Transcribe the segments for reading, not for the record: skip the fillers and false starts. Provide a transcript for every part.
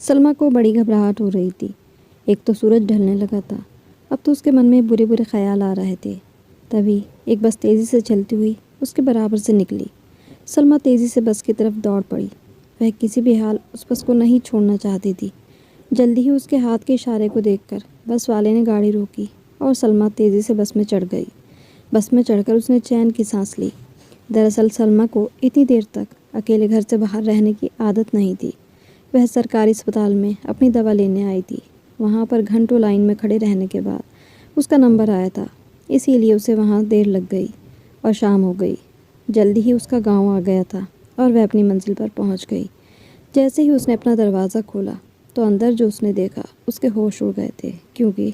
سلمیٰ کو بڑی گھبراہٹ ہو رہی تھی۔ ایک تو سورج ڈھلنے لگا تھا، اب تو اس کے من میں برے برے خیال آ رہے تھے۔ تبھی ایک بس تیزی سے چلتی ہوئی اس کے برابر سے نکلی۔ سلمیٰ تیزی سے بس کی طرف دوڑ پڑی۔ وہ کسی بھی حال اس بس کو نہیں چھوڑنا چاہتی تھی۔ جلدی ہی اس کے ہاتھ کے اشارے کو دیکھ کر بس والے نے گاڑی روکی اور سلمیٰ تیزی سے بس میں چڑھ گئی۔ بس میں چڑھ کر اس نے چین کی سانس لی۔ دراصل سلمیٰ کو اتنی دیر تک اکیلے گھر سے باہر رہنے کی عادت نہیں تھی۔ وہ سرکاری اسپتال میں اپنی دوا لینے آئی تھی۔ وہاں پر گھنٹوں لائن میں کھڑے رہنے کے بعد اس کا نمبر آیا تھا، اسی لیے اسے وہاں دیر لگ گئی اور شام ہو گئی۔ جلدی ہی اس کا گاؤں آ گیا تھا اور وہ اپنی منزل پر پہنچ گئی۔ جیسے ہی اس نے اپنا دروازہ کھولا تو اندر جو اس نے دیکھا اس کے ہوش اڑ گئے تھے، کیونکہ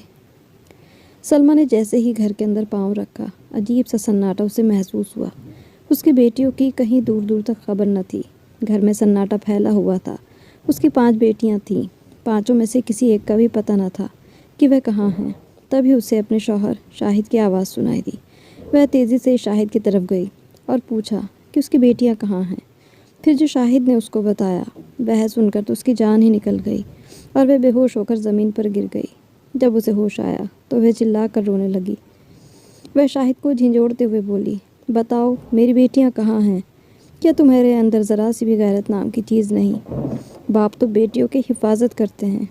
سلمیٰ نے جیسے ہی گھر کے اندر پاؤں رکھا عجیب سا سناٹا اسے محسوس ہوا۔ اس کی بیٹیوں کی کہیں دور دور تک خبر نہ تھی۔ گھر میں سناٹا پھیلا ہوا تھا۔ اس کی 5 بیٹیاں تھیں، 5 میں سے کسی ایک کا بھی پتہ نہ تھا کہ وہ کہاں ہیں۔ تبھی اسے اپنے شوہر شاہد کی آواز سنائی دی۔ وہ تیزی سے شاہد کی طرف گئی اور پوچھا کہ اس کی بیٹیاں کہاں ہیں۔ پھر جو شاہد نے اس کو بتایا، وہ سن کر تو اس کی جان ہی نکل گئی اور وہ بے ہوش ہو کر زمین پر گر گئی۔ جب اسے ہوش آیا تو وہ چلا کر رونے لگی۔ وہ شاہد کو جھنجھوڑتے ہوئے بولی، بتاؤ میری بیٹیاں کہاں ہیں؟ کیا تمہارے اندر ذرا سی بھی غیرت نام کی چیز نہیں؟ باپ تو بیٹیوں کی حفاظت کرتے ہیں،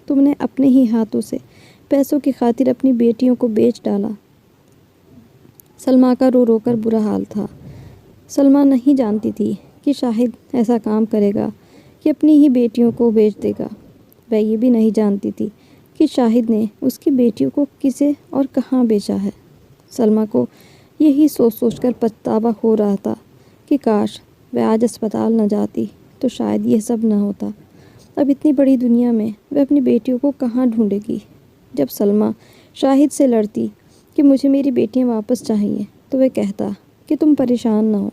تم نے اپنے ہی ہاتھوں سے پیسوں کی خاطر اپنی بیٹیوں کو بیچ ڈالا۔ سلمیٰ کا رو رو کر برا حال تھا۔ سلمیٰ نہیں جانتی تھی کہ شاہد ایسا کام کرے گا کہ اپنی ہی بیٹیوں کو بیچ دے گا۔ وہ یہ بھی نہیں جانتی تھی کہ شاہد نے اس کی بیٹیوں کو کسے اور کہاں بیچا ہے۔ سلمیٰ کو یہی سوچ سوچ کر پچھتاوا ہو رہا تھا کہ کاش وہ آج اسپتال نہ جاتی تو شاید یہ سب نہ ہوتا۔ اب اتنی بڑی دنیا میں وہ اپنی بیٹیوں کو کہاں ڈھونڈے گی؟ جب سلمیٰ شاہد سے لڑتی کہ مجھے میری بیٹیاں واپس چاہیے تو وہ کہتا کہ تم پریشان نہ ہو،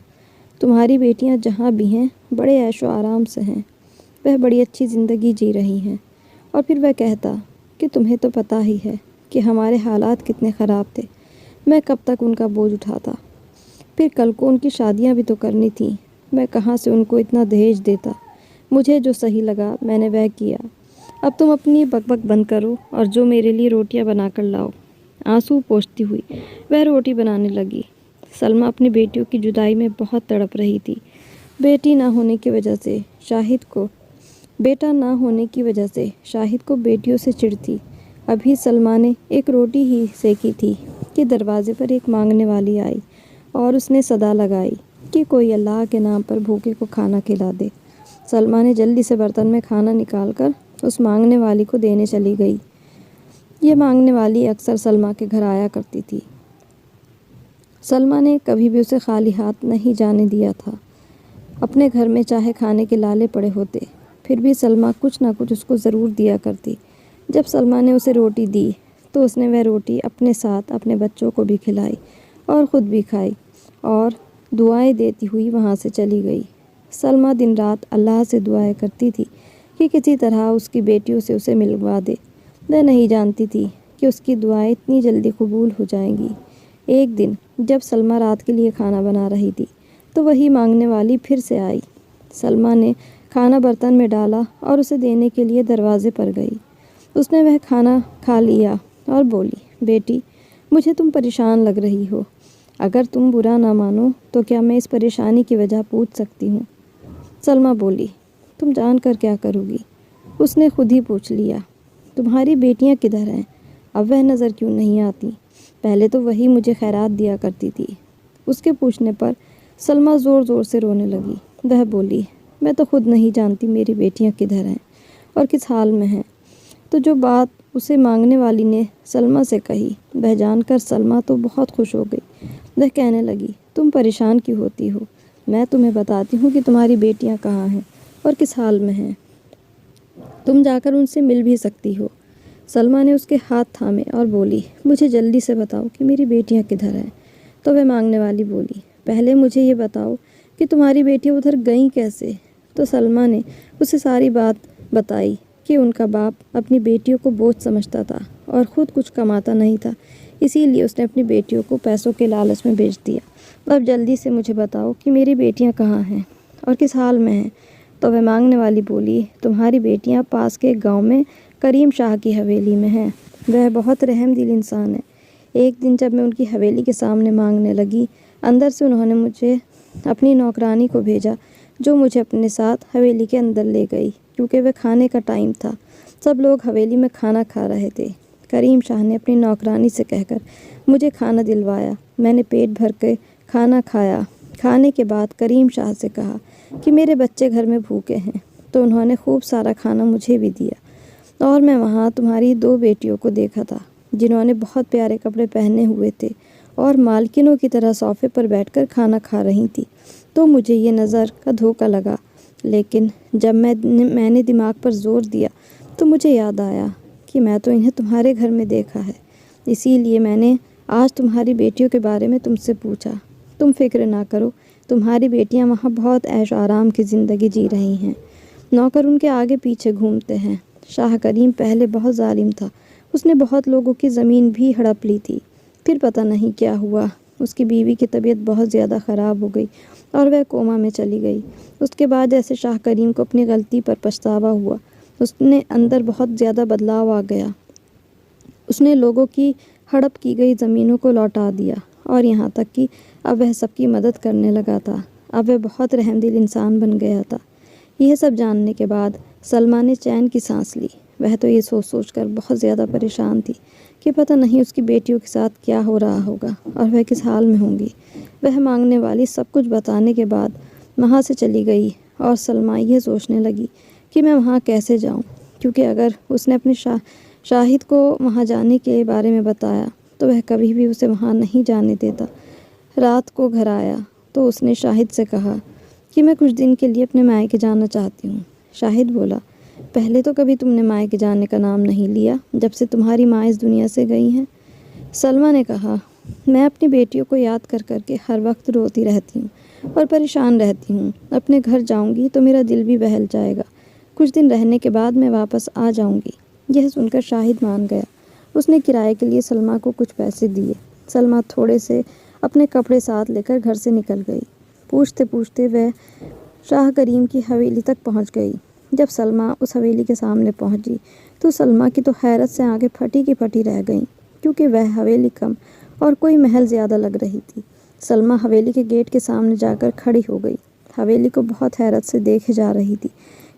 تمہاری بیٹیاں جہاں بھی ہیں بڑے عیش و آرام سے ہیں، وہ بڑی اچھی زندگی جی رہی ہیں۔ اور پھر وہ کہتا کہ تمہیں تو پتہ ہی ہے کہ ہمارے حالات کتنے خراب تھے، میں کب تک ان کا بوجھ اٹھاتا؟ پھر کل کو ان کی شادیاں بھی تو کرنی تھیں، میں کہاں سے ان کو اتنا دہیج دیتا؟ مجھے جو صحیح لگا میں نے وہ کیا۔ اب تم اپنی بک بک بند کرو اور جو میرے لیے روٹیاں بنا کر لاؤ۔ آنسو پوچھتی ہوئی وہ روٹی بنانے لگی۔ سلمیٰ اپنی بیٹیوں کی جدائی میں بہت تڑپ رہی تھی۔ بیٹا نہ ہونے کی وجہ سے شاہد کو بیٹیوں سے چڑ تھی۔ ابھی سلمیٰ نے ایک روٹی ہی سیکی تھی کہ دروازے پر ایک مانگنے والی آئی اور اس نے صدا لگائی کہ کوئی اللہ کے نام پر بھوکے کو کھانا کھلا دے۔ سلمیٰ نے جلدی سے برتن میں کھانا نکال کر اس مانگنے والی کو دینے چلی گئی۔ یہ مانگنے والی اکثر سلمیٰ کے گھر آیا کرتی تھی۔ سلمیٰ نے کبھی بھی اسے خالی ہاتھ نہیں جانے دیا تھا۔ اپنے گھر میں چاہے کھانے کے لالے پڑے ہوتے، پھر بھی سلمیٰ کچھ نہ کچھ اس کو ضرور دیا کرتی۔ جب سلمیٰ نے اسے روٹی دی تو اس نے وہ روٹی اپنے ساتھ اپنے بچوں کو بھی کھلائی اور خود بھی کھائی اور دعائیں دیتی ہوئی وہاں سے چلی گئی۔ سلمیٰ دن رات اللہ سے دعائیں کرتی تھی کہ کسی طرح اس کی بیٹیوں سے اسے ملوا دے۔ وہ نہیں جانتی تھی کہ اس کی دعائیں اتنی جلدی قبول ہو جائیں گی۔ ایک دن جب سلمیٰ رات کے لیے کھانا بنا رہی تھی تو وہی مانگنے والی پھر سے آئی۔ سلمیٰ نے کھانا برتن میں ڈالا اور اسے دینے کے لیے دروازے پر گئی۔ اس نے وہ کھانا کھا لیا اور بولی، بیٹی مجھے تم پریشان لگ رہی ہو، اگر تم برا نہ مانو تو کیا میں اس پریشانی کی وجہ پوچھ سکتی ہوں؟ سلمیٰ بولی، تم جان کر کیا کرو گی؟ اس نے خود ہی پوچھ لیا، تمہاری بیٹیاں کدھر ہیں؟ اب وہ نظر کیوں نہیں آتی؟ پہلے تو وہی مجھے خیرات دیا کرتی تھی۔ اس کے پوچھنے پر سلمیٰ زور زور سے رونے لگی۔ وہ بولی، میں تو خود نہیں جانتی میری بیٹیاں کدھر ہیں اور کس حال میں ہیں۔ تو جو بات اسے مانگنے والی نے سلمیٰ سے کہی وہ جان کر سلمیٰ تو بہت خوش ہو گئی۔ وہ کہنے لگی، تم پریشان کیوں ہوتی ہو؟ میں تمہیں بتاتی ہوں کہ تمہاری بیٹیاں کہاں ہیں اور کس حال میں ہیں، تم جا کر ان سے مل بھی سکتی ہو۔ سلمیٰ نے اس کے ہاتھ تھامے اور بولی، مجھے جلدی سے بتاؤ کہ میری بیٹیاں کدھر ہیں۔ تو وہ مانگنے والی بولی، پہلے مجھے یہ بتاؤ کہ تمہاری بیٹیاں ادھر گئیں کیسے؟ تو سلمیٰ نے اسے ساری بات بتائی کہ ان کا باپ اپنی بیٹیوں کو بوجھ سمجھتا تھا اور خود کچھ کماتا نہیں تھا، اسی لیے اس نے اپنی بیٹیوں کو پیسوں کے لالچ میں بیچ دیا۔ اب جلدی سے مجھے بتاؤ کہ میری بیٹیاں کہاں ہیں اور کس حال میں ہیں، تو وہ مانگنے والی بولی، تمہاری بیٹیاں پاس کے گاؤں میں کریم شاہ کی حویلی میں ہیں، وہ بہت رحم دل انسان ہے۔ ایک دن جب میں ان کی حویلی کے سامنے مانگنے لگی، اندر سے انہوں نے مجھے اپنی نوکرانی کو بھیجا، جو مجھے اپنے ساتھ حویلی کے اندر لے گئی، کیونکہ وہ کھانے کا ٹائم تھا۔ سب لوگ حویلی میں کھانا کھا رہے تھے۔ کریم شاہ نے اپنی نوکرانی سے کہہ کر مجھے کھانا دلوایا۔ میں نے پیٹ بھر کے کھانا کھایا۔ کھانے کے بعد کریم شاہ سے کہا کہ میرے بچے گھر میں بھوکے ہیں، تو انہوں نے خوب سارا کھانا مجھے بھی دیا، اور میں وہاں تمہاری 2 بیٹیوں کو دیکھا تھا، جنہوں نے بہت پیارے کپڑے پہنے ہوئے تھے اور مالکنوں کی طرح صوفے پر بیٹھ کر کھانا کھا رہی تھی، تو مجھے یہ نظر کا دھوکہ لگا۔ لیکن جب میں نے دماغ پر زور دیا تو مجھے یاد آیا کہ میں تو انہیں تمہارے گھر میں دیکھا ہے، اسی لیے میں نے آج تمہاری بیٹیوں کے بارے میں تم سے پوچھا۔ تم فکر نہ کرو، تمہاری بیٹیاں وہاں بہت عیش و آرام کی زندگی جی رہی ہیں، نوکر ان کے آگے پیچھے گھومتے ہیں۔ شاہ کریم پہلے بہت ظالم تھا، اس نے بہت لوگوں کی زمین بھی ہڑپ لی تھی، پھر پتہ نہیں کیا ہوا، اس کی بیوی کی طبیعت بہت زیادہ خراب ہو گئی اور وہ کوما میں چلی گئی۔ اس کے بعد جیسے شاہ کریم کو اپنی غلطی پر پچھتاوا ہوا، اس نے اندر بہت زیادہ بدلاؤ آ گیا۔ اس نے لوگوں کی ہڑپ کی گئی زمینوں کو لوٹا دیا، اور یہاں تک کہ اب وہ سب کی مدد کرنے لگا تھا۔ اب وہ بہت رحم دل انسان بن گیا تھا۔ یہ سب جاننے کے بعد سلمیٰ نے چین کی سانس لی۔ وہ تو یہ سوچ سوچ کر بہت زیادہ پریشان تھی کہ پتہ نہیں اس کی بیٹیوں کے ساتھ کیا ہو رہا ہوگا اور وہ کس حال میں ہوں گی۔ وہ مانگنے والی سب کچھ بتانے کے بعد وہاں سے چلی گئی، اور سلمیٰ یہ سوچنے لگی کہ میں وہاں کیسے جاؤں، کیونکہ اگر اس نے اپنے شاہد کو وہاں جانے کے بارے میں بتایا تو وہ کبھی بھی اسے وہاں نہیں جانے دیتا۔ رات کو گھر آیا تو اس نے شاہد سے کہا کہ میں کچھ دن کے لیے اپنے مائکے جانا چاہتی ہوں۔ شاہد بولا، پہلے تو کبھی تم نے مائکے جانے کا نام نہیں لیا جب سے تمہاری ماں اس دنیا سے گئی ہیں۔ سلمیٰ نے کہا، میں اپنی بیٹیوں کو یاد کر کر کے ہر وقت روتی رہتی ہوں اور پریشان رہتی ہوں۔ اپنے گھر جاؤں گی تو میرا دل بھی بہل جائے گا، کچھ دن رہنے کے بعد میں واپس آ جاؤں گی۔ یہ سن کر شاہد مان گیا۔ اس نے کرائے کے لیے سلمیٰ کو کچھ پیسے دیے۔ سلمیٰ تھوڑے سے اپنے کپڑے ساتھ لے کر گھر سے نکل گئی۔ پوچھتے پوچھتے وہ شاہ کریم کی حویلی تک پہنچ گئی۔ جب سلمیٰ اس حویلی کے سامنے پہنچی تو سلمیٰ کی تو حیرت سے آنکھیں پھٹی کی پھٹی رہ گئیں، کیونکہ وہ حویلی کم اور کوئی محل زیادہ لگ رہی تھی۔ سلمیٰ حویلی کے گیٹ کے سامنے جا کر کھڑی ہو گئی۔ حویلی کو بہت حیرت سے دیکھے جا رہی تھی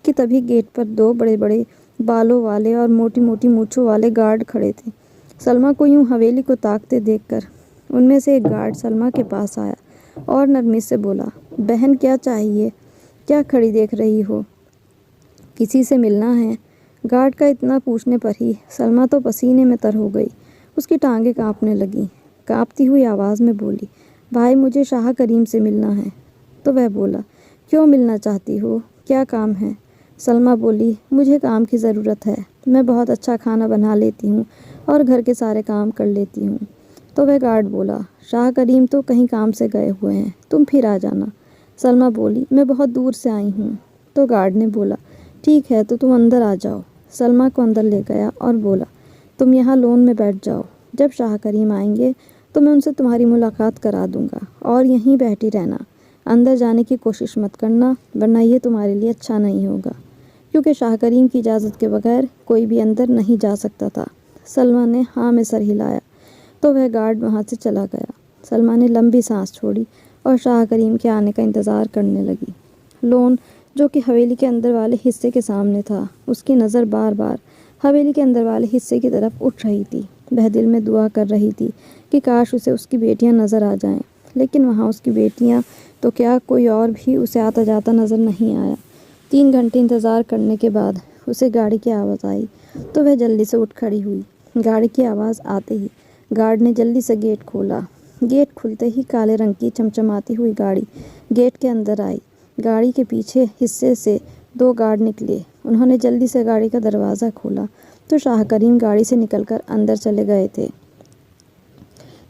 کہ تبھی گیٹ پر 2 بڑے بڑے بالوں والے اور موٹی موٹی مونچھوں والے گارڈ کھڑے تھے۔ سلمیٰ کو یوں حویلی کو تاکتے دیکھ کر ان میں سے ایک گارڈ سلمیٰ کے پاس آیا اور نرمی سے بولا، بہن کیا چاہیے؟ کیا کھڑی دیکھ رہی ہو؟ کسی سے ملنا ہے؟ گارڈ کا اتنا پوچھنے پر ہی سلمیٰ تو پسینے میں تر ہو گئی۔ اس کی ٹانگیں کانپنے لگیں۔ کانپتی ہوئی آواز میں بولی، بھائی مجھے شاہ کریم سے ملنا ہے۔ تو وہ بولا، کیوں ملنا چاہتی ہو؟ کیا کام ہے؟ سلمیٰ بولی، مجھے کام کی ضرورت ہے، میں بہت اچھا کھانا بنا لیتی ہوں اور گھر کے سارے کام کر لیتی ہوں۔ تو وہ گارڈ بولا، شاہ کریم تو کہیں کام سے گئے ہوئے ہیں، تم پھر آ جانا۔ سلمیٰ بولی، میں بہت دور سے آئی ہوں۔ تو گارڈ نے بولا، ٹھیک ہے تو تم اندر آ جاؤ۔ سلمیٰ کو اندر لے گیا اور بولا، تم یہاں لون میں بیٹھ جاؤ، جب شاہ کریم آئیں گے تو میں ان سے تمہاری ملاقات کرا دوں گا، اور یہیں بیٹھی رہنا، اندر جانے کی کوشش مت کرنا، ورنہ یہ تمہارے لیے اچھا نہیں ہوگا، کیونکہ شاہ کریم کی اجازت کے بغیر کوئی بھی اندر نہیں جا سکتا تھا۔ سلمیٰ نے ہاں میں سر ہلایا تو وہ گارڈ وہاں سے چلا گیا۔ سلمیٰ نے لمبی سانس چھوڑی اور شاہ کریم کے آنے کا انتظار کرنے لگی۔ لون جو کہ حویلی کے اندر والے حصے کے سامنے تھا، اس کی نظر بار بار حویلی کے اندر والے حصے کی طرف اٹھ رہی تھی۔ وہ دل میں دعا کر رہی تھی کہ کاش اسے اس کی بیٹیاں نظر آ جائیں، لیکن وہاں اس کی بیٹیاں تو کیا کوئی اور بھی اسے آتا جاتا نظر نہیں آیا۔ 3 گھنٹے انتظار کرنے کے بعد اسے گاڑی کی آواز آئی تو وہ جلدی سے اٹھ کھڑی ہوئی۔ گاڑی کی آواز آتے ہی گارڈ نے جلدی سے گیٹ کھولا۔ گیٹ کھلتے ہی کالے رنگ کی چمچماتی ہوئی گاڑی گیٹ کے اندر آئی۔ گاڑی کے پیچھے حصے سے 2 گارڈ نکلے۔ انہوں نے جلدی سے گاڑی کا دروازہ کھولا تو شاہ کریم گاڑی سے نکل کر اندر چلے گئے تھے۔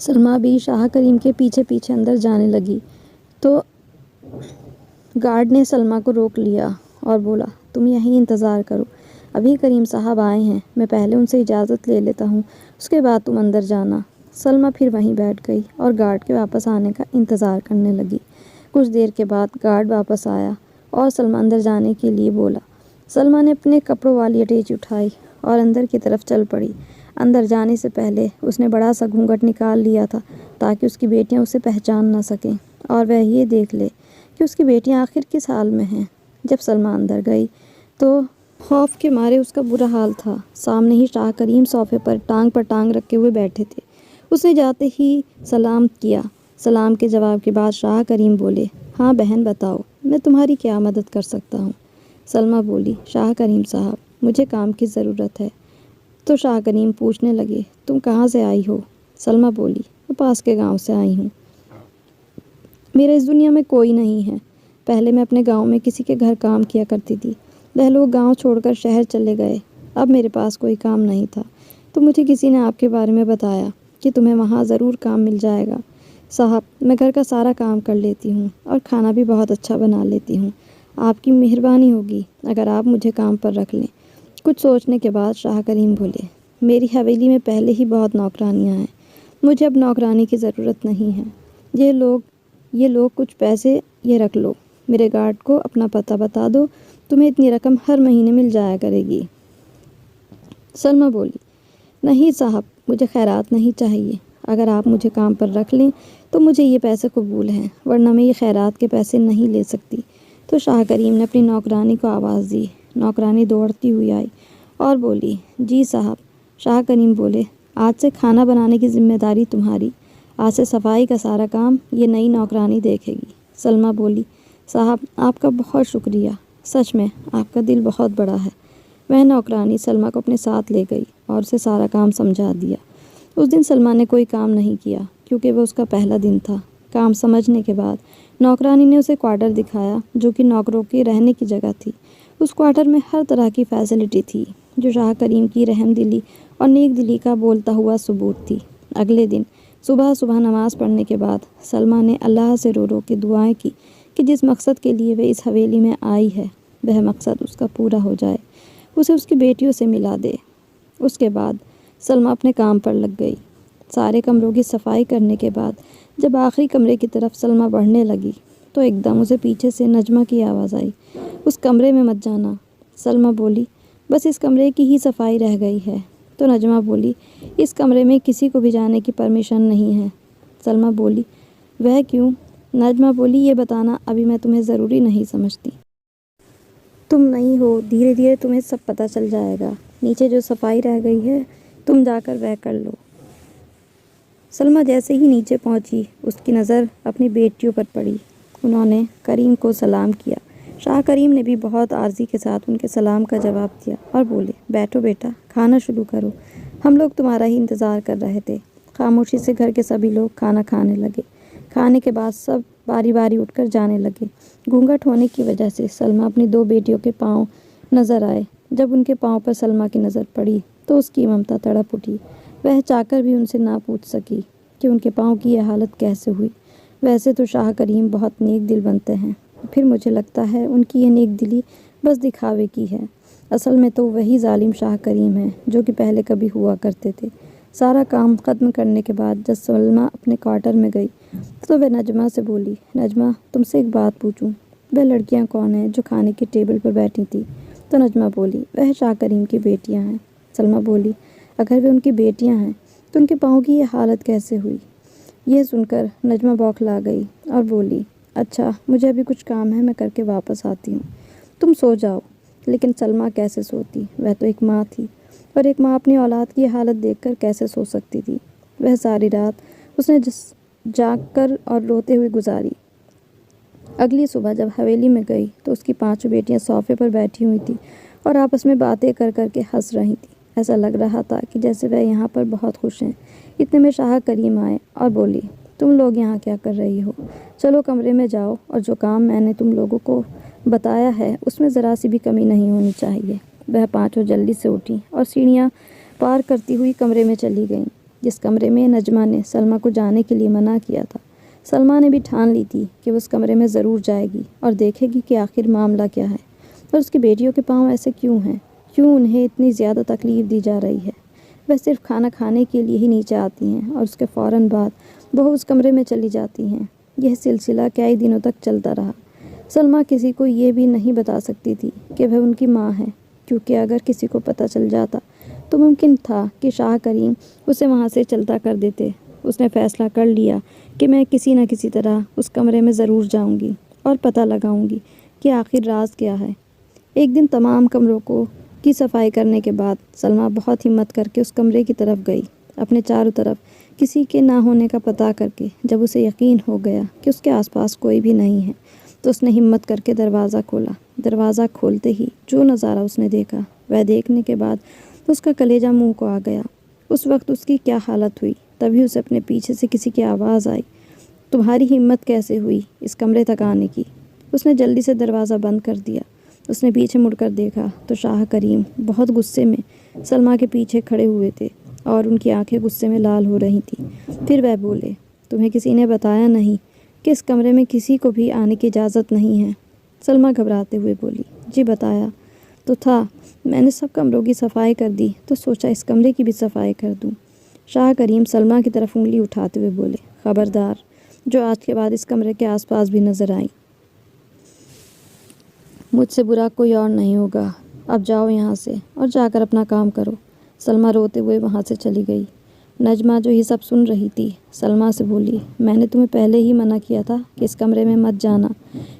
سلمیٰ بھی شاہ کریم کے پیچھے پیچھے اندر جانے لگی تو گارڈ نے سلمیٰ کو روک لیا اور بولا، تم یہیں انتظار کرو، ابھی کریم صاحب آئے ہیں، میں پہلے ان سے اجازت لے لیتا ہوں، اس کے بعد تم اندر جانا۔ سلمیٰ پھر وہیں بیٹھ گئی اور گارڈ کے واپس آنے کا انتظار کرنے لگی۔ کچھ دیر کے بعد گارڈ واپس آیا اور سلمہ اندر جانے کے لیے بولا۔ سلمہ نے اپنے کپڑوں والی اٹیچی اٹھائی اور اندر کی طرف چل پڑی۔ اندر جانے سے پہلے اس نے بڑا سا گھونگھٹ نکال لیا تھا تاکہ اس کی بیٹیاں اسے پہچان نہ سکیں اور وہ یہ دیکھ لے کہ اس کی بیٹیاں آخر کس حال میں ہیں۔ جب سلمہ اندر گئی تو خوف کے مارے اس کا برا حال تھا۔ سامنے ہی شاہ کریم صوفے پر ٹانگ رکھے ہوئے بیٹھے تھے۔ اس نے جاتے ہی سلام کیا۔ سلام کے جواب کے بعد شاہ کریم بولے، ہاں بہن بتاؤ، میں تمہاری کیا مدد کر سکتا ہوں؟ سلمہ بولی، شاہ کریم صاحب مجھے کام کی ضرورت ہے۔ تو شاہ کریم پوچھنے لگے، تم کہاں سے آئی ہو؟ سلمہ بولی، میں پاس کے گاؤں سے آئی ہوں۔ میرا اس دنیا میں کوئی نہیں ہے۔ پہلے میں اپنے گاؤں میں کسی کے گھر کام کیا کرتی تھی۔ وہ لوگ گاؤں چھوڑ کر شہر چلے گئے۔ اب میرے پاس کوئی کام نہیں تھا تو مجھے کسی نے آپ کے بارے میں بتایا کہ تمہیں وہاں ضرور کام مل جائے گا۔ صاحب میں گھر کا سارا کام کر لیتی ہوں اور کھانا بھی بہت اچھا بنا لیتی ہوں۔ آپ کی مہربانی ہوگی اگر آپ مجھے کام پر رکھ لیں۔ کچھ سوچنے کے بعد شاہ کریم بولے، میری حویلی میں پہلے ہی بہت نوکرانیاں ہیں، مجھے اب نوکرانی کی ضرورت نہیں ہے۔ یہ لوگ کچھ پیسے یہ رکھ لو، میرے گارڈ کو اپنا پتہ بتا دو، تمہیں اتنی رقم ہر مہینے مل جایا کرے گی۔ سلمہ بولی، نہیں صاحب مجھے خیرات نہیں چاہیے، اگر آپ مجھے کام پر رکھ لیں تو مجھے یہ پیسے قبول ہیں، ورنہ میں یہ خیرات کے پیسے نہیں لے سکتی۔ تو شاہ کریم نے اپنی نوکرانی کو آواز دی۔ نوکرانی دوڑتی ہوئی آئی اور بولی، جی صاحب۔ شاہ کریم بولے، آج سے کھانا بنانے کی ذمہ داری تمہاری، آج سے صفائی کا سارا کام یہ نئی نوکرانی دیکھے گی۔ سلمہ بولی، صاحب آپ کا بہت شکریہ، سچ میں آپ کا دل بہت بڑا ہے۔ وہ نوکرانی سلمہ کو اپنے ساتھ لے گئی اور اسے سارا کام سمجھا دیا۔ اس دن سلمہ نے کوئی کام نہیں کیا کیونکہ وہ اس کا پہلا دن تھا۔ کام سمجھنے کے بعد نوکرانی نے اسے کوارٹر دکھایا جو کہ نوکروں کے رہنے کی جگہ تھی۔ اس کوارٹر میں ہر طرح کی فیسلٹی تھی جو شاہ کریم کی رحم دلی اور نیک دلی کا بولتا ہوا ثبوت تھی۔ اگلے دن صبح نماز پڑھنے کے بعد سلمہ نے اللہ سے رو کے دعائیں کی کہ جس مقصد کے لیے وہ اس حویلی میں آئی ہے وہ مقصد اس کا پورا ہو جائے، اسے اس کی بیٹیوں سے ملا دے۔ اس کے بعد سلمہ اپنے کام پر لگ گئی۔ سارے کمروں کی صفائی کرنے کے بعد جب آخری کمرے کی طرف سلمہ بڑھنے لگی تو ایک دم اسے پیچھے سے نجمہ کی آواز آئی، اس کمرے میں مت جانا۔ سلمہ بولی، بس اس کمرے کی ہی صفائی رہ گئی ہے۔ تو نجمہ بولی، اس کمرے میں کسی کو بھی جانے کی پرمیشن نہیں ہے۔ سلمہ بولی، وہ کیوں؟ نجمہ بولی، یہ بتانا ابھی میں تمہیں ضروری نہیں سمجھتی، تم نہیں ہو، دھیرے دھیرے تمہیں سب پتہ چل جائے گا۔ نیچے جو صفائی رہ گئی ہے تم جا کر وہ کر لو۔ سلمہ جیسے ہی نیچے پہنچی اس کی نظر اپنی بیٹیوں پر پڑی۔ انہوں نے کریم کو سلام کیا۔ شاہ کریم نے بھی بہت عارضی کے ساتھ ان کے سلام کا جواب دیا اور بولے، بیٹھو بیٹا، کھانا شروع کرو، ہم لوگ تمہارا ہی انتظار کر رہے تھے۔ خاموشی سے گھر کے سبھی لوگ کھانا کھانے لگے۔ کھانے کے بعد سب باری باری اٹھ کر جانے لگے۔ گھونگھٹ ہونے کی وجہ سے سلمہ اپنی دو بیٹیوں کے پاؤں نظر آئے۔ جب ان کے پاؤں پر سلمہ کی نظر پڑی تو اس کی ممتا تڑپ اٹھی۔ وہ چاہ کر بھی ان سے نہ پوچھ سکی کہ ان کے پاؤں کی یہ حالت کیسے ہوئی۔ ویسے تو شاہ کریم بہت نیک دل بنتے ہیں، پھر مجھے لگتا ہے ان کی یہ نیک دلی بس دکھاوے کی ہے، اصل میں تو وہی ظالم شاہ کریم ہیں جو کہ پہلے کبھی ہوا کرتے تھے۔ سارا کام ختم کرنے کے بعد جب سلمہ اپنے کوارٹر میں گئی تو وہ نجمہ سے بولی، نجمہ تم سے ایک بات پوچھوں، وہ لڑکیاں کون ہیں جو کھانے کے ٹیبل پر بیٹھی تھیں؟ تو نجمہ بولی، وہ شاہ کریم کی بیٹیاں ہیں۔ سلمہ بولی، اگر وہ ان کی بیٹیاں ہیں تو ان کے پاؤں کی یہ حالت کیسے ہوئی؟ یہ سن کر نجمہ بوکھلا گئی اور بولی، اچھا مجھے ابھی کچھ کام ہے، میں کر کے واپس آتی ہوں، تم سو جاؤ۔ لیکن سلمہ کیسے سوتی؟ وہ تو ایک ماں تھی، اور ایک ماں اپنی اولاد کی حالت دیکھ کر کیسے سو سکتی تھی؟ وہ ساری رات اس نے جاگ کر اور روتے ہوئے گزاری۔ اگلی صبح جب حویلی میں گئی تو اس کی پانچوں بیٹیاں صوفے پر بیٹھی ہوئی تھیں اور آپس میں باتیں کر کے ہنس رہی تھیں۔ ایسا لگ رہا تھا کہ جیسے وہ یہاں پر بہت خوش ہیں۔ اتنے میں شاہ کریم آئے اور بولی، تم لوگ یہاں کیا کر رہی ہو؟ چلو کمرے میں جاؤ، اور جو کام میں نے تم لوگوں کو بتایا ہے اس میں ذرا سی بھی کمی نہیں ہونی چاہیے۔ وہ پانچوں جلدی سے اٹھیں اور سیڑھیاں پار کرتی ہوئی کمرے میں چلی گئیں، جس کمرے میں نجمہ نے سلمہ کو جانے کے لیے منع کیا تھا۔ سلمہ نے بھی ٹھان لی تھی کہ وہ اس کمرے میں ضرور جائے گی اور دیکھے گی کہ آخر معاملہ کیا ہے، اور اس کی بیٹیوں کے پاؤں ایسے کیوں ہیں، کیوں انہیں اتنی زیادہ تکلیف دی جا رہی ہے۔ وہ صرف کھانا کھانے کے لیے ہی نیچے آتی ہیں اور اس کے فوراً بعد بہو اس کمرے میں چلی جاتی ہیں۔ یہ سلسلہ کئی دنوں تک چلتا رہا۔ سلمیٰ کسی کو یہ بھی نہیں بتا سکتی تھی کہ وہ ان کی ماں ہے، کیونکہ اگر کسی کو پتہ چل جاتا تو ممکن تھا کہ شاہ کریم اسے وہاں سے چلتا کر دیتے۔ اس نے فیصلہ کر لیا کہ میں کسی نہ کسی طرح اس کمرے میں ضرور جاؤں گی اور پتہ لگاؤں گی کہ آخر راز کیا ہے۔ ایک دن تمام کمروں کی صفائی کرنے کے بعد سلمیٰ بہت ہمت کر کے اس کمرے کی طرف گئی۔ اپنے چاروں طرف کسی کے نہ ہونے کا پتہ کر کے جب اسے یقین ہو گیا کہ اس کے آس پاس کوئی بھی نہیں ہے تو اس نے ہمت کر کے دروازہ کھولا۔ دروازہ کھولتے ہی جو نظارہ اس نے دیکھا وہ دیکھنے کے بعد اس کا کلیجہ منہ کو آ گیا۔ اس وقت اس کی کیا حالت ہوئی۔ تبھی اسے اپنے پیچھے سے کسی کی آواز آئی، تمہاری ہمت کیسے ہوئی اس کمرے تک آنے کی؟ اس نے جلدی سے دروازہ بند کر دیا۔ اس نے پیچھے مڑ کر دیکھا تو شاہ کریم بہت غصے میں سلمیٰ کے پیچھے کھڑے ہوئے تھے اور ان کی آنکھیں غصے میں لال ہو رہی تھیں۔ پھر وہ بولے، تمہیں کسی نے بتایا نہیں کہ اس کمرے میں کسی کو بھی آنے کی اجازت نہیں ہے؟ سلمیٰ گھبراتے ہوئے بولی، جی بتایا تو تھا، میں نے سب کمروں کی صفائی کر دی تو سوچا اس کمرے کی بھی صفائی کر دوں۔ شاہ کریم سلمیٰ کی طرف انگلی اٹھاتے ہوئے بولے، خبردار، جو آج کے بعد اس کمرے کے آس پاس بھی نظر آئیں، مجھ سے برا کوئی اور نہیں ہوگا۔ اب جاؤ یہاں سے اور جا کر اپنا کام کرو۔ سلمیٰ روتے ہوئے وہاں سے چلی گئی۔ نجمہ جو یہ سب سن رہی تھی سلمیٰ سے بولی، میں نے تمہیں پہلے ہی منع کیا تھا کہ اس کمرے میں مت جانا،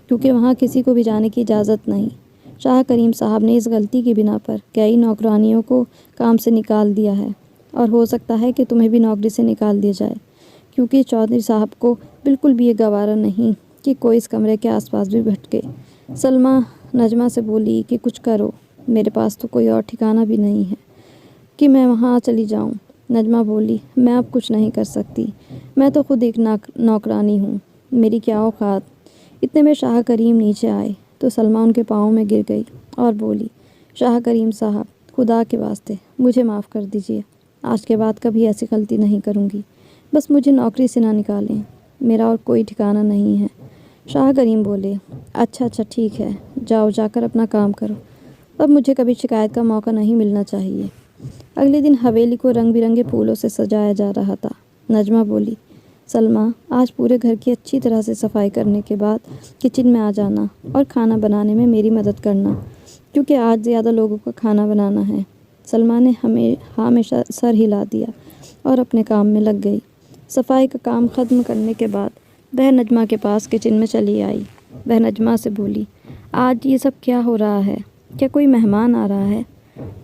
کیونکہ وہاں کسی کو بھی جانے کی اجازت نہیں۔ شاہ کریم صاحب نے اس غلطی کی بنا پر کئی نوکرانیوں کو کام سے نکال دیا ہے، اور ہو سکتا ہے کہ تمہیں بھی نوکری سے نکال دیا جائے، کیونکہ چودھری صاحب کو بالکل بھی یہ گوارا نہیں کہ کوئی اس کمرے کے آس پاس بھی بھٹکے۔ سلمیٰ نجمہ سے بولی کہ کچھ کرو، میرے پاس تو کوئی اور ٹھکانہ بھی نہیں ہے کہ میں وہاں چلی جاؤں۔ نجمہ بولی، میں اب کچھ نہیں کر سکتی، میں تو خود ایک نوکرانی ہوں، میری کیا اوقات۔ اتنے میں شاہ کریم نیچے آئے تو سلمیٰ ان کے پاؤں میں گر گئی اور بولی، شاہ کریم صاحب، خدا کے واسطے مجھے معاف کر دیجیے، آج کے بعد کبھی ایسی غلطی نہیں کروں گی، بس مجھے نوکری سے نہ نکالیں، میرا اور کوئی ٹھکانہ نہیں ہے۔ شاہ کریم بولے، اچھا ٹھیک ہے، جاؤ جا کر اپنا کام کرو، اب مجھے کبھی شکایت کا موقع نہیں ملنا چاہیے۔ اگلے دن حویلی کو رنگ برنگے پھولوں سے سجایا جا رہا تھا۔ نجمہ بولی، سلمیٰ، آج پورے گھر کی اچھی طرح سے صفائی کرنے کے بعد کچن میں آ جانا اور کھانا بنانے میں میری مدد کرنا، کیونکہ آج زیادہ لوگوں کا کھانا بنانا ہے۔ سلمیٰ نے ہمیشہ سر ہلا دیا اور اپنے کام میں لگ گئی۔ صفائی کا کام ختم کرنے کے بعد وہ نجمہ کے پاس کچن میں چلی آئی۔ وہ نجمہ سے بولی، آج یہ سب کیا ہو رہا ہے؟ کیا کوئی مہمان آ رہا ہے؟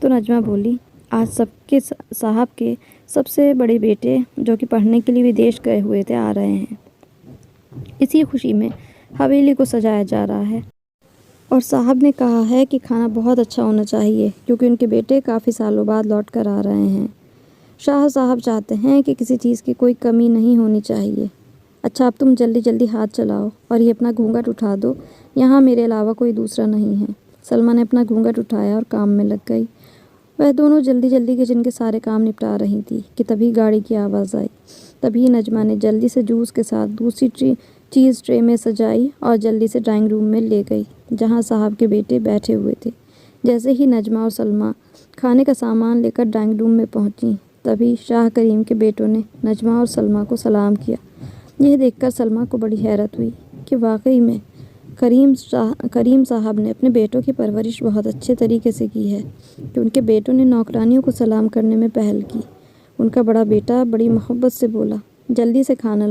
تو نجمہ بولی، آج صاحب کے سب سے بڑے بیٹے جو کہ پڑھنے کے لیے ودیش گئے ہوئے تھے آ رہے ہیں، اسی خوشی میں حویلی کو سجایا جا رہا ہے، اور صاحب نے کہا ہے کہ کھانا بہت اچھا ہونا چاہیے کیونکہ ان کے بیٹے کافی سالوں بعد لوٹ کر آ رہے ہیں۔ شاہ صاحب چاہتے ہیں کہ کسی چیز کی کوئی کمی نہیں ہونی چاہیے۔ اچھا، اب تم جلدی ہاتھ چلاؤ اور یہ اپنا گھونگھٹ اٹھا دو، یہاں میرے علاوہ کوئی دوسرا نہیں ہے۔ سلمیٰ نے اپنا گھونگھٹ اٹھایا اور کام میں لگ گئی۔ وہ دونوں جلدی کچن کے سارے کام نپٹا رہی تھی کہ تبھی گاڑی کی آواز آئی۔ تبھی نجمہ نے جلدی سے جوس کے ساتھ دوسری چیز ٹرے میں سجائی اور جلدی سے ڈرائنگ روم میں لے گئی جہاں صاحب کے بیٹے بیٹھے ہوئے تھے۔ جیسے ہی نجمہ اور سلمیٰ کھانے کا سامان لے کر ڈرائنگ روم میں پہنچی، تبھی شاہ کریم کے بیٹوں نے نجمہ اور سلمیٰ کو سلام کیا۔ یہ دیکھ کر سلمیٰ کو بڑی حیرت ہوئی کہ واقعی میں کریم صاحب نے اپنے بیٹوں کی پرورش بہت اچھے طریقے سے کی ہے کہ ان کے بیٹوں نے نوکرانیوں کو سلام کرنے میں پہل کی۔ ان کا بڑا بیٹا بڑی محبت سے بولا، جلدی سے کھانا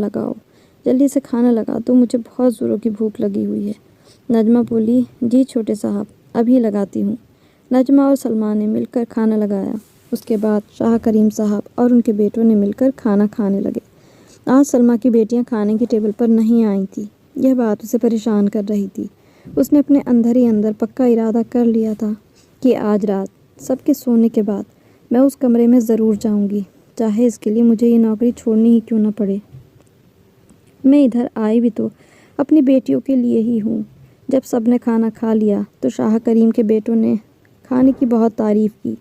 لگا دو، مجھے بہت زوروں کی بھوک لگی ہوئی ہے۔ نجمہ بولی، جی چھوٹے صاحب، ابھی لگاتی ہوں۔ نجمہ اور سلمیٰ نے مل کر کھانا لگایا۔ اس کے بعد شاہ کریم صاحب اور ان کے بیٹوں نے مل کر کھانا کھانے لگے۔ آج سلمیٰ کی بیٹیاں کھانے کی ٹیبل پر نہیں آئی تھیں۔ یہ بات اسے پریشان کر رہی تھی۔ اس نے اپنے اندر ہی اندر پکا ارادہ کر لیا تھا کہ آج رات سب کے سونے کے بعد میں اس کمرے میں ضرور جاؤں گی، چاہے اس کے لیے مجھے یہ نوکری چھوڑنی ہی کیوں نہ پڑے۔ میں ادھر آئی بھی تو اپنی بیٹیوں کے لیے ہی ہوں۔ جب سب نے کھانا کھا لیا تو شاہ کریم کے بیٹوں نے کھانے کی بہت تعریف کی۔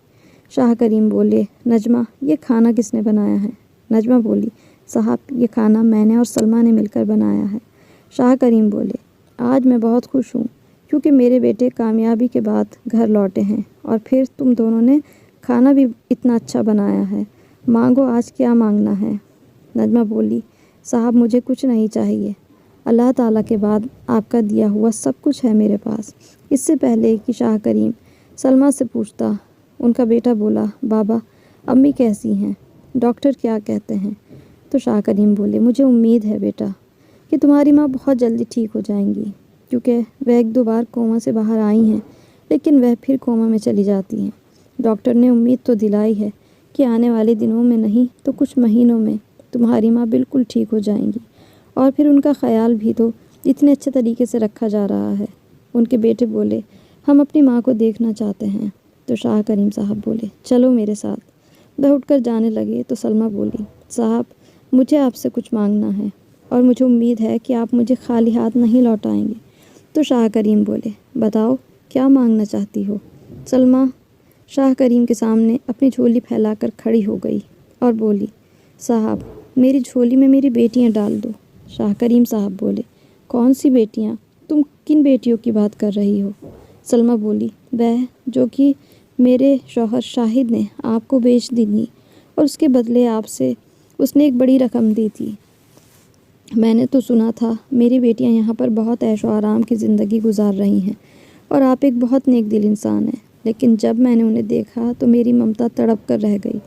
شاہ کریم بولے، نجمہ، یہ کھانا کس نے بنایا ہے؟ نجمہ بولی، صاحب، یہ کھانا میں نے اور سلمیٰ نے مل کر بنایا ہے۔ شاہ کریم بولے، آج میں بہت خوش ہوں کیونکہ میرے بیٹے کامیابی کے بعد گھر لوٹے ہیں، اور پھر تم دونوں نے کھانا بھی اتنا اچھا بنایا ہے، مانگو آج کیا مانگنا ہے۔ نجمہ بولی، صاحب، مجھے کچھ نہیں چاہیے، اللہ تعالیٰ کے بعد آپ کا دیا ہوا سب کچھ ہے میرے پاس۔ اس سے پہلے کہ شاہ کریم سلمیٰ سے پوچھتا، ان کا بیٹا بولا، بابا امی کیسی ہیں؟ ڈاکٹر کیا کہتے ہیں؟ تو شاہ کریم بولے، مجھے امید ہے بیٹا کہ تمہاری ماں بہت جلدی ٹھیک ہو جائیں گی، کیونکہ وہ 1-2 بار کوما سے باہر آئی ہیں، لیکن وہ پھر کوما میں چلی جاتی ہیں۔ ڈاکٹر نے امید تو دلائی ہے کہ آنے والے دنوں میں نہیں تو کچھ مہینوں میں تمہاری ماں بالکل ٹھیک ہو جائیں گی، اور پھر ان کا خیال بھی تو اتنے اچھے طریقے سے رکھا جا رہا ہے۔ ان کے بیٹے بولے، ہم اپنی ماں کو دیکھنا چاہتے ہیں۔ تو شاہ کریم صاحب بولے، چلو میرے ساتھ۔ وہ اٹھ کر جانے لگے تو سلمیٰ بولی، صاحب مجھے آپ سے کچھ مانگنا ہے، اور مجھے امید ہے کہ آپ مجھے خالی ہاتھ نہیں لوٹائیں گے۔ تو شاہ کریم بولے، بتاؤ کیا مانگنا چاہتی ہو؟ سلمیٰ شاہ کریم کے سامنے اپنی جھولی پھیلا کر کھڑی ہو گئی اور بولی، صاحب میری جھولی میں میری بیٹیاں ڈال دو۔ شاہ کریم صاحب بولے، کون سی بیٹیاں؟ تم کن بیٹیوں کی بات کر رہی ہو؟ سلمیٰ بولی، وہ جو کہ میرے شوہر شاہد نے آپ کو بیچ دی تھی، اور اس کے بدلے آپ سے اس نے ایک بڑی رقم دی تھی۔ میں نے تو سنا تھا میری بیٹیاں یہاں پر بہت عیش و آرام کی زندگی گزار رہی ہیں، اور آپ ایک بہت نیک دل انسان ہیں، لیکن جب میں نے انہیں دیکھا تو میری ممتا تڑپ کر رہ گئی۔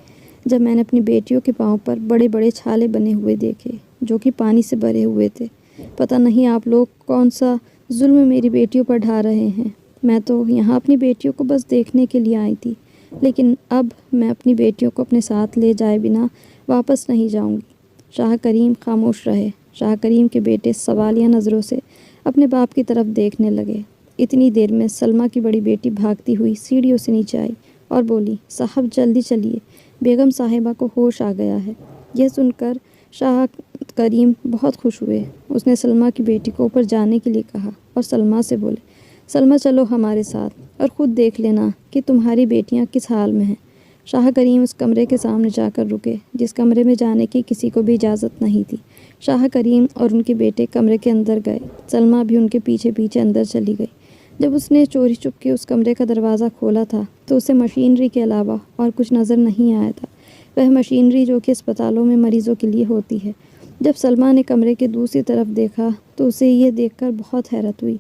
جب میں نے اپنی بیٹیوں کے پاؤں پر بڑے بڑے چھالے بنے ہوئے دیکھے جو کہ پانی سے بھرے ہوئے تھے، پتہ نہیں آپ لوگ کون سا ظلم میری بیٹیوں پر ڈھا رہے ہیں۔ میں تو یہاں اپنی بیٹیوں کو بس دیکھنے کے لیے آئی تھی، لیکن اب میں اپنی بیٹیوں کو اپنے ساتھ لے جائے بنا واپس نہیں جاؤں گی۔ شاہ کریم خاموش رہے۔ شاہ کریم کے بیٹے سوالیہ نظروں سے اپنے باپ کی طرف دیکھنے لگے۔ اتنی دیر میں سلمیٰ کی بڑی بیٹی بھاگتی ہوئی سیڑھیوں سے نیچے آئی اور بولی، صاحب جلدی چلیے، بیگم صاحبہ کو ہوش آ گیا ہے۔ یہ سن کر شاہ کریم بہت خوش ہوئے۔ اس نے سلمیٰ کی بیٹی کو اوپر جانے کے لیے کہا اور سلمیٰ سے بولے، سلمیٰ چلو ہمارے ساتھ اور خود دیکھ لینا کہ تمہاری بیٹیاں کس حال میں ہیں۔ شاہ کریم اس کمرے کے سامنے جا کر رکے جس کمرے میں جانے کی کسی کو بھی اجازت نہیں تھی۔ شاہ کریم اور ان کے بیٹے کمرے کے اندر گئے۔ سلمیٰ بھی ان کے پیچھے پیچھے اندر چلی گئی۔ جب اس نے چوری چپ کے اس کمرے کا دروازہ کھولا تھا تو اسے مشینری کے علاوہ اور کچھ نظر نہیں آیا تھا، وہ مشینری جو کہ اسپتالوں میں مریضوں کے لیے ہوتی ہے۔ جب سلمیٰ نے کمرے کے دوسری طرف دیکھا تو اسے یہ دیکھ کر بہت حیرت ہوئی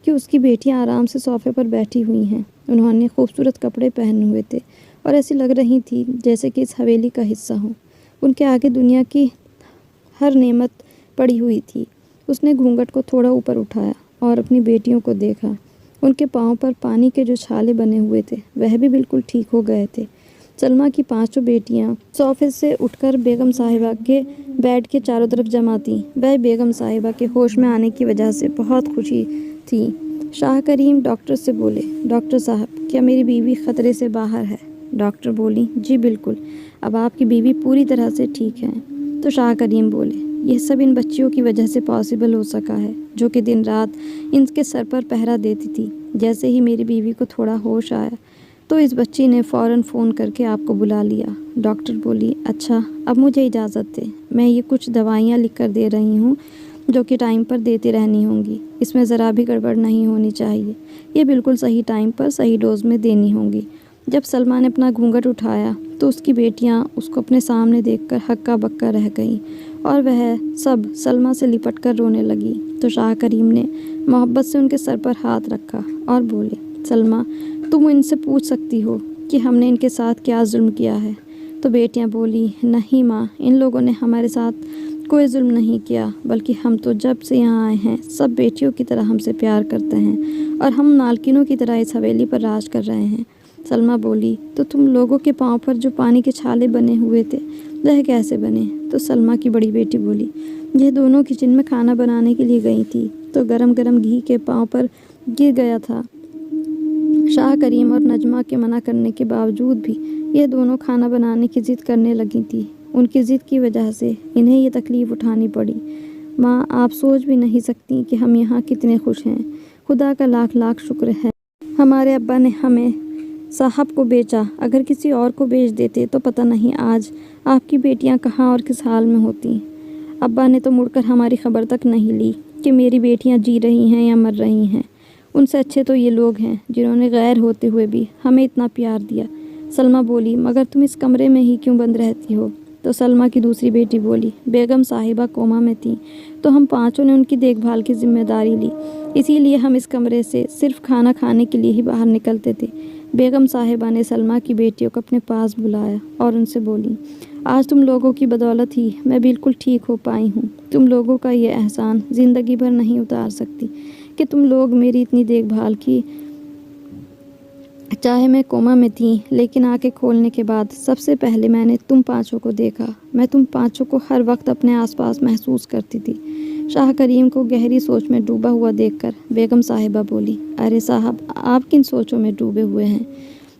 کہ اس کی بیٹیاں آرام سے صوفے پر بیٹھی ہوئی ہیں۔ انہوں نے خوبصورت کپڑے پہنے ہوئے تھے اور ایسی لگ رہی تھی جیسے کہ اس حویلی کا حصہ ہوں۔ ان کے آگے دنیا کی ہر نعمت پڑی ہوئی تھی۔ اس نے گھونگھٹ کو تھوڑا اوپر اٹھایا اور اپنی بیٹیوں کو دیکھا۔ ان کے پاؤں پر پانی کے جو چھالے بنے ہوئے تھے وہ بھی بالکل ٹھیک ہو گئے تھے۔ سلمیٰ کی 5 بیٹیاں صوفے سے اٹھ کر بیگم صاحبہ کے بیڈ کے چاروں طرف جمع تھیں۔ وہ بیگم صاحبہ کے ہوش میں آنے کی وجہ سے بہت خوشی تھی۔ شاہ کریم ڈاکٹر سے بولے، ڈاکٹر صاحب کیا میری بیوی خطرے سے باہر ہے؟ ڈاکٹر بولی، جی بالکل، اب آپ کی بیوی پوری طرح سے ٹھیک ہیں۔ تو شاہ کریم بولے، یہ سب ان بچیوں کی وجہ سے پاسبل ہو سکا ہے جو کہ دن رات ان کے سر پر پہرا دیتی تھی۔ جیسے ہی میری بیوی کو تھوڑا ہوش آیا تو اس بچی نے فوراً فون کر کے آپ کو بلا لیا۔ ڈاکٹر بولی، اچھا اب مجھے اجازت دے، میں یہ کچھ دوائیاں لکھ کر دے رہی ہوں جو کہ ٹائم پر دیتی رہنی ہوں گی۔ اس میں ذرا بھی گڑبڑ نہیں ہونی چاہیے، یہ بالکل صحیح ٹائم پر صحیح ڈوز میں دینی ہوں گی۔ جب سلمیٰ نے اپنا گھونگھٹ اٹھایا تو اس کی بیٹیاں اس کو اپنے سامنے دیکھ کر ہکا بکا رہ گئیں اور وہ سب سلمیٰ سے لپٹ کر رونے لگی۔ تو شاہ کریم نے محبت سے ان کے سر پر ہاتھ رکھا اور بولے، سلمیٰ تم ان سے پوچھ سکتی ہو کہ ہم نے ان کے ساتھ کیا ظلم کیا ہے؟ تو بیٹیاں بولی، نہیں ماں، ان لوگوں نے ہمارے ساتھ کوئی ظلم نہیں کیا، بلکہ ہم تو جب سے یہاں آئے ہیں سب بیٹیوں کی طرح ہم سے پیار کرتے ہیں اور ہم نالکنوں کی طرح اس حویلی پر راج کر رہے ہیں۔ سلمیٰ بولی، تو تم لوگوں کے پاؤں پر جو پانی کے چھالے بنے ہوئے تھے وہ کیسے بنے؟ تو سلمیٰ کی بڑی بیٹی بولی، یہ دونوں کچن میں کھانا بنانے کے لیے گئی تھی تو گرم گرم گھی کے پاؤں پر گر گیا تھا۔ شاہ کریم اور نجمہ کے منع کرنے کے باوجود بھی یہ دونوں کھانا بنانے کی ضد کرنے لگی تھی۔ ان کی ضد کی وجہ سے انہیں یہ تکلیف اٹھانی پڑی۔ ماں، آپ سوچ بھی نہیں سکتی کہ ہم یہاں کتنے خوش ہیں۔ خدا کا لاکھ لاکھ شکر ہے ہمارے ابا نے ہمیں صاحب کو بیچا، اگر کسی اور کو بیچ دیتے تو پتہ نہیں آج آپ کی بیٹیاں کہاں اور کس حال میں ہوتی۔ ابا نے تو مڑ کر ہماری خبر تک نہیں لی کہ میری بیٹیاں جی رہی ہیں یا مر رہی ہیں۔ ان سے اچھے تو یہ لوگ ہیں جنہوں نے غیر ہوتے ہوئے بھی ہمیں اتنا پیار دیا۔ سلمیٰ بولی، مگر تم اس کمرے میں ہی کیوں بند رہتی ہو؟ تو سلمیٰ کی دوسری بیٹی بولی، بیگم صاحبہ کوما میں تھیں تو ہم پانچوں نے ان کی دیکھ بھال کی ذمہ داری لی، اسی لیے ہم اس کمرے سے صرف کھانا کھانے کے لیے ہی باہر نکلتے تھے۔ بیگم صاحبہ نے سلمیٰ کی بیٹیوں کو اپنے پاس بلایا اور ان سے بولی، آج تم لوگوں کی بدولت ہی میں بالکل ٹھیک ہو پائی ہوں۔ تم لوگوں کا یہ احسان زندگی بھر نہیں اتار سکتی کہ تم لوگ میری اتنی دیکھ بھال کی۔ چاہے میں کوما میں تھی، لیکن آنکھیں کھولنے کے بعد سب سے پہلے میں نے تم پانچوں کو دیکھا۔ میں تم پانچوں کو ہر وقت اپنے آس پاس محسوس کرتی تھی۔ شاہ کریم کو گہری سوچ میں ڈوبا ہوا دیکھ کر بیگم صاحبہ بولی، ارے صاحب، آپ کن سوچوں میں ڈوبے ہوئے ہیں؟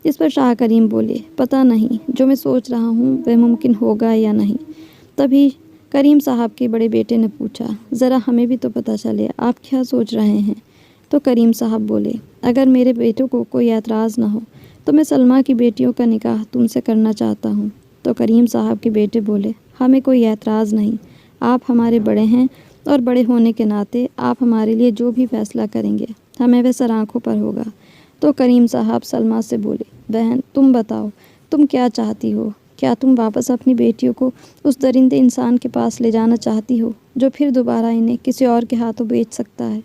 اس پر شاہ کریم بولے، پتہ نہیں، جو میں سوچ رہا ہوں وہ ممکن ہوگا یا نہیں۔ تبھی کریم صاحب کے بڑے بیٹے نے پوچھا، ذرا ہمیں بھی تو پتہ چلے آپ کیا سوچ رہے ہیں؟ تو کریم صاحب بولے، اگر میرے بیٹوں کو کوئی اعتراض نہ ہو تو میں سلمیٰ کی بیٹیوں کا نکاح تم سے کرنا چاہتا ہوں۔ تو کریم صاحب کے بیٹے بولے، ہمیں کوئی اعتراض نہیں، آپ ہمارے بڑے ہیں اور بڑے ہونے کے ناطے آپ ہمارے لیے جو بھی فیصلہ کریں گے ہمیں وہ سر آنکھوں پر ہوگا۔ تو کریم صاحب سلمیٰ سے بولے، بہن تم بتاؤ، تم کیا چاہتی ہو؟ کیا تم واپس اپنی بیٹیوں کو اس درندے انسان کے پاس لے جانا چاہتی ہو جو پھر دوبارہ انہیں کسی اور کے ہاتھوں بیچ سکتا ہے؟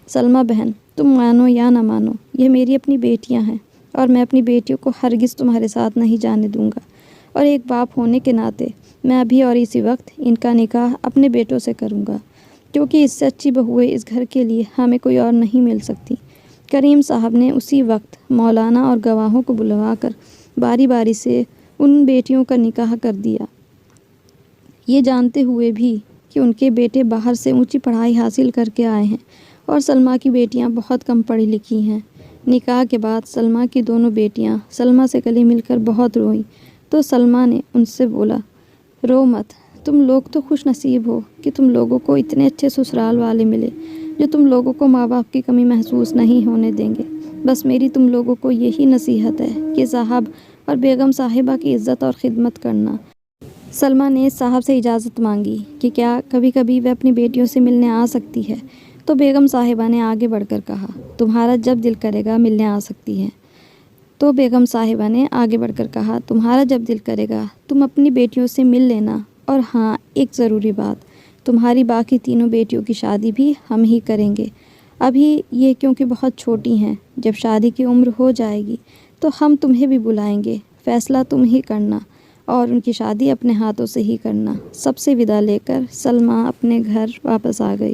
سلمیٰ بہن، تم مانو یا نہ مانو، یہ میری اپنی بیٹیاں ہیں اور میں اپنی بیٹیوں کو ہرگز تمہارے ساتھ نہیں جانے دوں گا، اور ایک باپ ہونے کے ناطے میں ابھی اور اسی وقت ان کا نکاح اپنے بیٹوں سے کروں گا، کیونکہ اس سے اچھی بہوئیں اس گھر کے لیے ہمیں کوئی اور نہیں مل سکتی۔ کریم صاحب نے اسی وقت مولانا اور گواہوں کو بلوا کر باری باری سے ان بیٹیوں کا نکاح کر دیا، یہ جانتے ہوئے بھی کہ ان کے بیٹے باہر سے اونچی پڑھائی حاصل کر کے آئے ہیں اور سلمیٰ کی بیٹیاں بہت کم پڑھی لکھی ہیں۔ نکاح کے بعد سلمیٰ کی دونوں بیٹیاں سلمیٰ سے گلے مل کر بہت روئیں، تو سلمیٰ نے ان سے بولا، رو مت، تم لوگ تو خوش نصیب ہو کہ تم لوگوں کو اتنے اچھے سسرال والے ملے جو تم لوگوں کو ماں باپ کی کمی محسوس نہیں ہونے دیں گے۔ بس میری تم لوگوں کو یہی نصیحت ہے کہ صاحب اور بیگم صاحبہ کی عزت اور خدمت کرنا۔ سلمیٰ نے صاحب سے اجازت مانگی کہ کیا کبھی کبھی وہ اپنی بیٹیوں سے ملنے آ سکتی ہے، تو بیگم صاحبہ نے آگے بڑھ کر کہا، تمہارا جب دل کرے گا ملنے آ سکتی ہیں۔ تو بیگم صاحبہ نے آگے بڑھ کر کہا، تمہارا جب دل کرے گا تم اپنی بیٹیوں سے مل لینا، اور ہاں، ایک ضروری بات، تمہاری باقی تینوں بیٹیوں کی شادی بھی ہم ہی کریں گے۔ ابھی یہ کیونکہ بہت چھوٹی ہیں، جب شادی کی عمر ہو جائے گی تو ہم تمہیں بھی بلائیں گے، فیصلہ تم ہی کرنا اور ان کی شادی اپنے ہاتھوں سے ہی کرنا۔ سب سے وداع لے کر سلمیٰ اپنے گھر واپس آ گئی۔